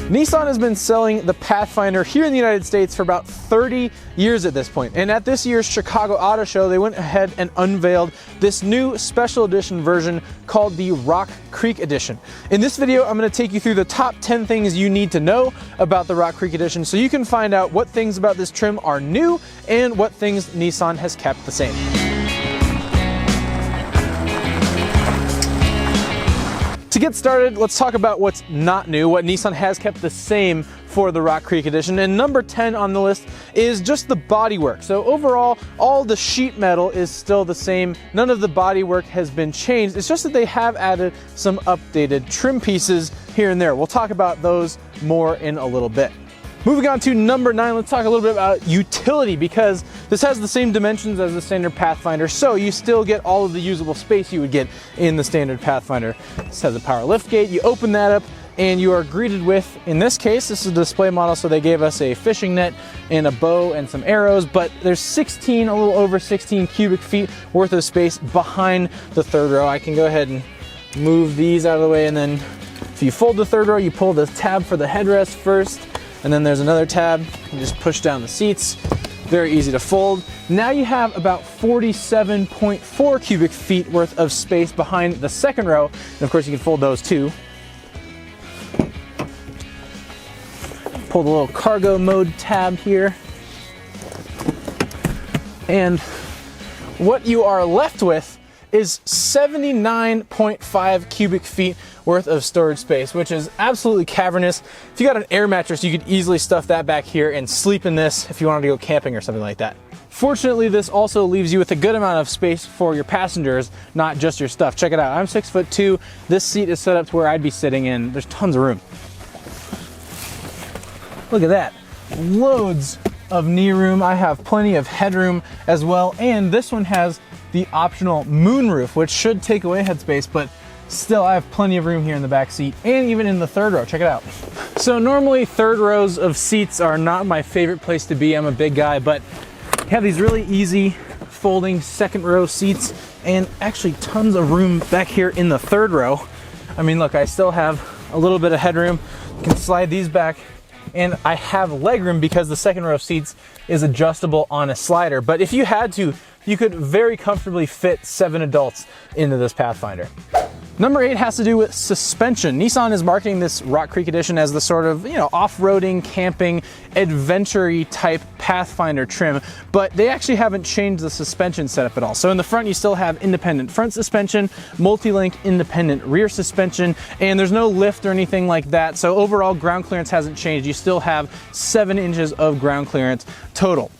Nissan has been selling the Pathfinder here in the United States for about 30 years at this point. And at this year's Chicago Auto Show, they went ahead and unveiled this new special edition version called the Rock Creek Edition. In this video, I'm going to take you through the top 10 things you need to know about the Rock Creek Edition so you can find out what things about this trim are new and what things Nissan has kept the same. To get started, let's talk about what's not new, what Nissan has kept the same for the Rock Creek Edition. And number 10 on the list is just the bodywork. So overall, all the sheet metal is still the same. None of the bodywork has been changed. It's just that they have added some updated trim pieces here and there. We'll talk about those more in a little bit. Moving on to number 9, let's talk a little bit about utility, because this has the same dimensions as the standard Pathfinder, so you still get all of the usable space you would get in the standard Pathfinder. This has a power liftgate. You open that up and you are greeted with, in this case, this is a display model, so they gave us a fishing net and a bow and some arrows, but there's a little over 16 cubic feet worth of space behind the third row. I can go ahead and move these out of the way, and then if you fold the third row, you pull the tab for the headrest first, and then there's another tab. You just push down the seats. Very easy to fold. Now you have about 47.4 cubic feet worth of space behind the second row. And of course you can fold those too. Pull the little cargo mode tab here. And what you are left with is 79.5 cubic feet worth of storage space, which is absolutely cavernous. If you got an air mattress, you could easily stuff that back here and sleep in this if you wanted to go camping or something like that. Fortunately, this also leaves you with a good amount of space for your passengers, not just your stuff. Check it out. I'm 6'2". This seat is set up to where I'd be sitting in. There's tons of room. Look at that. Loads of knee room. I have plenty of headroom as well, and this one has the optional moonroof, which should take away headspace, but still I have plenty of room here in the back seat and even in the third row. Check it out. So normally third rows of seats are not my favorite place to be. I'm a big guy, but you have these really easy folding second row seats and actually tons of room back here in the third row. I mean, look, I still have a little bit of headroom. You can slide these back, and I have legroom because the second row of seats is adjustable on a slider. But if you had to, you could very comfortably fit 7 adults into this Pathfinder. Number 8 has to do with suspension. Nissan is marketing this Rock Creek Edition as the sort of, off-roading, camping, adventure-y type Pathfinder trim, but they actually haven't changed the suspension setup at all. So in the front, you still have independent front suspension, multi-link independent rear suspension, and there's no lift or anything like that. So overall, ground clearance hasn't changed. You still have 7 inches of ground clearance total.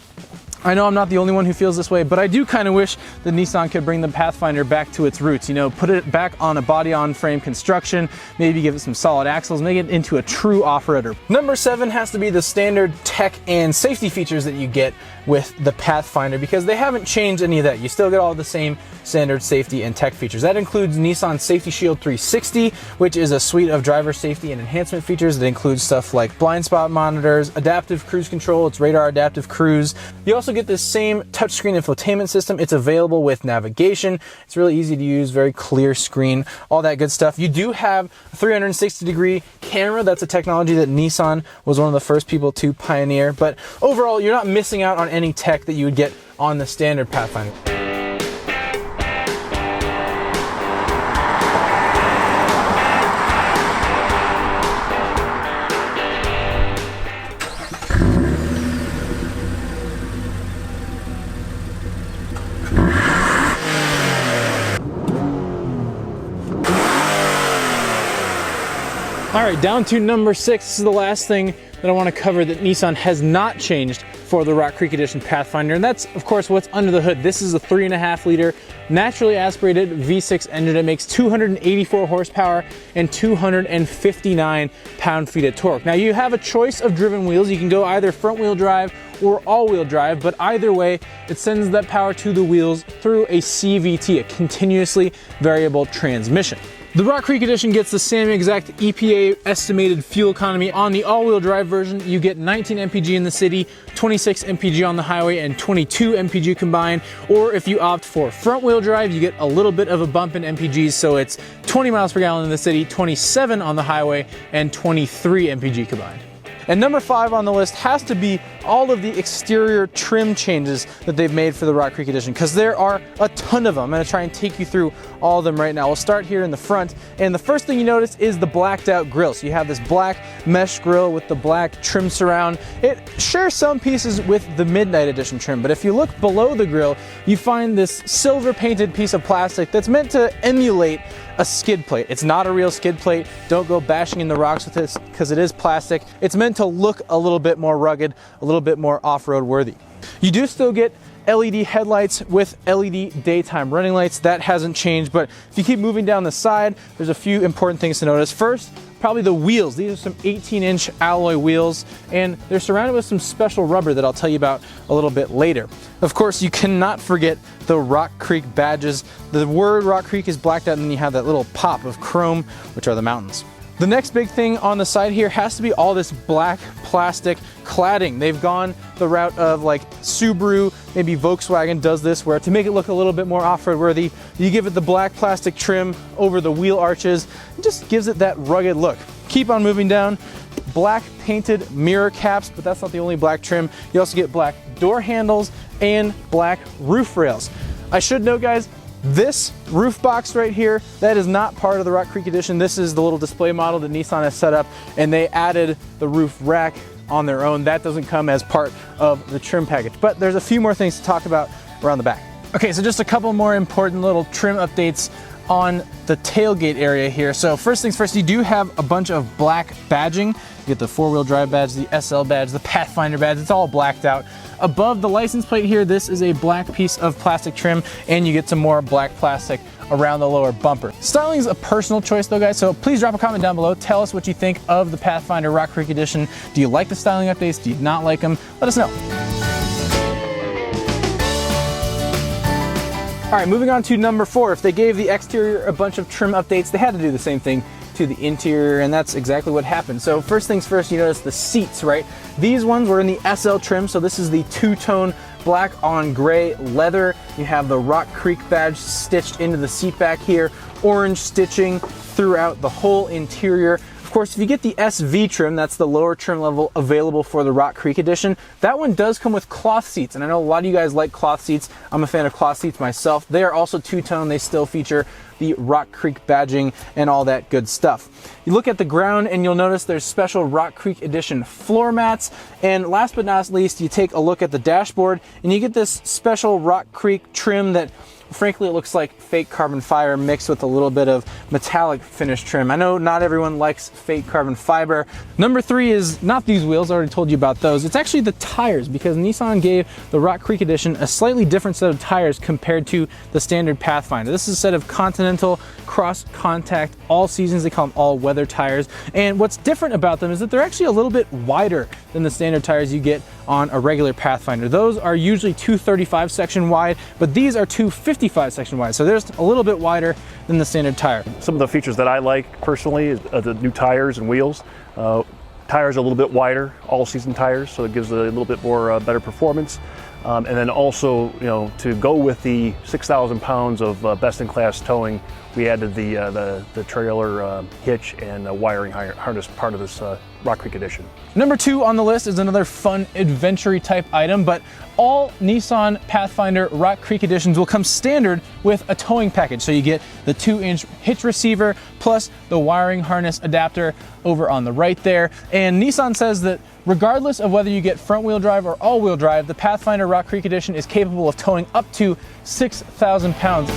I know I'm not the only one who feels this way, but I do kind of wish that Nissan could bring the Pathfinder back to its roots. Put it back on a body-on-frame construction, maybe give it some solid axles, make it into a true off-roader. Number 7 has to be the standard tech and safety features that you get with the Pathfinder, because they haven't changed any of that. You still get all the same standard safety and tech features. That includes Nissan Safety Shield 360, which is a suite of driver safety and enhancement features that includes stuff like blind spot monitors, adaptive cruise control, it's radar adaptive cruise. You also get this same touchscreen infotainment system. It's available with navigation. It's really easy to use, very clear screen, all that good stuff. You do have a 360-degree camera. That's a technology that Nissan was one of the first people to pioneer. But overall, you're not missing out on any tech that you would get on the standard Pathfinder. All right, down to number 6. This is the last thing that I want to cover that Nissan has not changed for the Rock Creek Edition Pathfinder, and that's, of course, what's under the hood. This is a 3.5-liter naturally aspirated V6 engine that makes 284 horsepower and 259 pound-feet of torque. Now, you have a choice of driven wheels. You can go either front-wheel drive or all-wheel drive, but either way, it sends that power to the wheels through a CVT, a continuously variable transmission. The Rock Creek Edition gets the same exact EPA estimated fuel economy. On the all-wheel drive version, you get 19 mpg in the city, 26 mpg on the highway, and 22 mpg combined. Or if you opt for front-wheel drive, you get a little bit of a bump in mpgs, so it's 20 miles per gallon in the city, 27 on the highway, and 23 mpg combined. And number 5 on the list has to be all of the exterior trim changes that they've made for the Rock Creek Edition, because there are a ton of them. I'm gonna try and take you through all of them right now. We'll start here in the front, and the first thing you notice is the blacked out grille. So you have this black mesh grille with the black trim surround. It shares some pieces with the Midnight Edition trim, but if you look below the grille, you find this silver painted piece of plastic that's meant to emulate a skid plate. It's not a real skid plate. Don't go bashing in the rocks with this because it is plastic. It's meant to look a little bit more rugged, a little bit more off-road worthy. You do still get LED headlights with LED daytime running lights. That hasn't changed, but if you keep moving down the side, there's a few important things to notice. First, probably the wheels. These are some 18-inch alloy wheels, and they're surrounded with some special rubber that I'll tell you about a little bit later. Of course, you cannot forget the Rock Creek badges. The word Rock Creek is blacked out, and then you have that little pop of chrome, which are the mountains. The next big thing on the side here has to be all this black plastic cladding. They've gone the route of like Subaru, maybe Volkswagen does this, where to make it look a little bit more off-road worthy, you give it the black plastic trim over the wheel arches. It just gives it that rugged look. Keep on moving down. Black painted mirror caps, but that's not the only black trim. You also get black door handles and black roof rails. I should note, guys, this roof box right here, that is not part of the Rock Creek Edition. This is the little display model that Nissan has set up, and they added the roof rack on their own. That doesn't come as part of the trim package, but there's a few more things to talk about around the back. Okay, so just a couple more important little trim updates on the tailgate area here. So first things first, you do have a bunch of black badging. You get the 4-wheel drive badge, the SL badge, the Pathfinder badge, it's all blacked out. Above the license plate here, this is a black piece of plastic trim, and you get some more black plastic around the lower bumper. Styling is a personal choice though, guys, so please drop a comment down below. Tell us what you think of the Pathfinder Rock Creek Edition. Do you like the styling updates? Do you not like them? Let us know. All right, moving on to number 4. If they gave the exterior a bunch of trim updates, they had to do the same thing to the interior, and that's exactly what happened. So first things first, you notice the seats, right? These ones were in the SL trim, so this is the two-tone black on gray leather. You have the Rock Creek badge stitched into the seat back here, orange stitching throughout the whole interior. Of course, if you get the SV trim, that's the lower trim level available for the Rock Creek Edition, that one does come with cloth seats, and I know a lot of you guys like cloth seats. I'm a fan of cloth seats myself. They are also two-tone. They still feature the Rock Creek badging and all that good stuff. You look at the ground and you'll notice there's special Rock Creek Edition floor mats, and last but not least, you take a look at the dashboard and you get this special Rock Creek trim that frankly it looks like fake carbon fiber mixed with a little bit of metallic finish trim. I know not everyone likes fake carbon fiber. Number 3 is not these wheels, I already told you about those. It's actually the tires, because Nissan gave the Rock Creek Edition a slightly different set of tires compared to the standard Pathfinder. This is a set of Continental cross contact all seasons. They call them all weather tires, and what's different about them is that they're actually a little bit wider than the standard tires you get on a regular Pathfinder. Those are usually 235 section wide, but these are 255 section wide, so they're just a little bit wider than the standard tire. Some of the features that I like personally is the new tires and wheels. Tires are a little bit wider, all-season tires, so it gives a little bit more better performance. And then also, you know, to go with the 6,000 pounds of best-in-class towing, we added the trailer hitch and wiring harness part of this Rock Creek Edition. Number 2 on the list is another fun adventure type item, but all Nissan Pathfinder Rock Creek Editions will come standard with a towing package. So you get the 2-inch hitch receiver plus the wiring harness adapter over on the right there. And Nissan says that regardless of whether you get front-wheel drive or all-wheel drive, the Pathfinder Rock Creek Edition is capable of towing up to 6,000 pounds.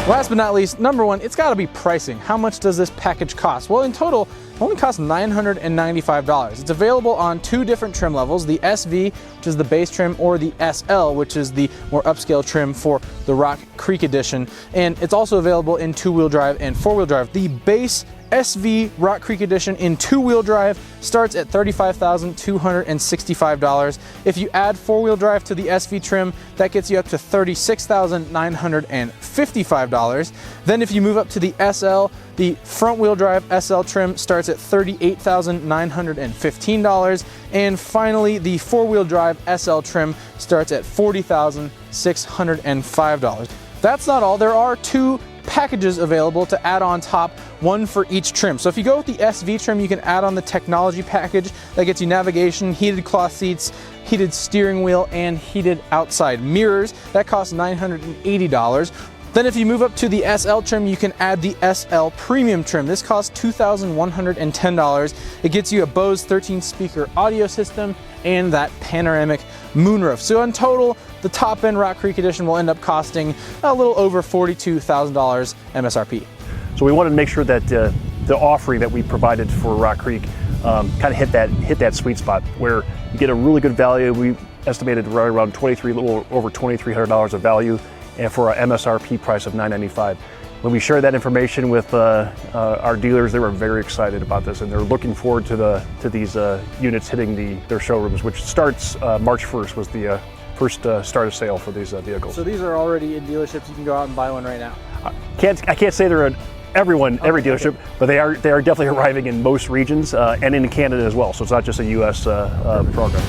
Last but not least, number 1, it's gotta be pricing. How much does this package cost? Well, in total, it only costs $995. It's available on 2 different trim levels, the SV, which is the base trim, or the SL, which is the more upscale trim for the Rock Creek Edition. And it's also available in 2-wheel drive and 4-wheel drive. The base SV Rock Creek Edition in 2-wheel drive starts at $35,265. If you add 4-wheel drive to the SV trim, that gets you up to $36,955. Then if you move up to the SL, the front-wheel drive SL trim starts at $38,915. And finally, the 4-wheel drive SL trim starts at $40,605. That's not all. There are 2 packages available to add on top, one for each trim. So if you go with the SV trim, you can add on the technology package that gets you navigation, heated cloth seats, heated steering wheel, and heated outside mirrors. That costs $980. Then if you move up to the SL trim, you can add the SL Premium trim. This costs $2,110. It gets you a Bose 13-speaker audio system and that panoramic moonroof. So in total, the top end Rock Creek Edition will end up costing a little over $42,000 MSRP. So we wanted to make sure that the offering that we provided for Rock Creek kind of hit that sweet spot where you get a really good value. We estimated right around little over $2,300 of value, and for our MSRP price of $995. When we shared that information with our dealers, they were very excited about this, and they're looking forward to these units hitting their showrooms, which starts March 1st was the first start of sale for these vehicles. So these are already in dealerships. You can go out and buy one right now. I can't say they're in every dealership, but they are definitely arriving in most regions and in Canada as well. So it's not just a U.S. program.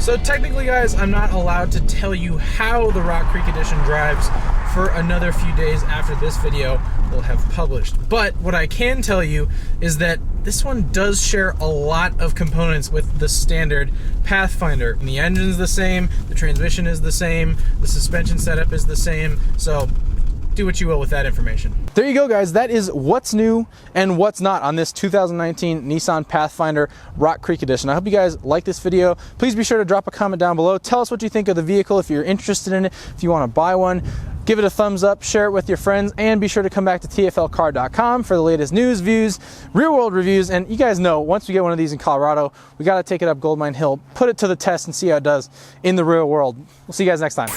So technically, guys, I'm not allowed to tell you how the Rock Creek Edition drives for another few days after this video will have published. But what I can tell you is that this one does share a lot of components with the standard Pathfinder. And the engine's the same, the transmission is the same, the suspension setup is the same, so do what you will with that information. There you go, guys. That is what's new and what's not on this 2019 Nissan Pathfinder Rock Creek Edition. I hope you guys like this video. Please be sure to drop a comment down below. Tell us what you think of the vehicle, if you're interested in it, if you want to buy one. Give it a thumbs up, share it with your friends, and be sure to come back to TFLcar.com for the latest news, views, real-world reviews. And you guys know, once we get one of these in Colorado, we got to take it up Goldmine Hill, put it to the test, and see how it does in the real world. We'll see you guys next time.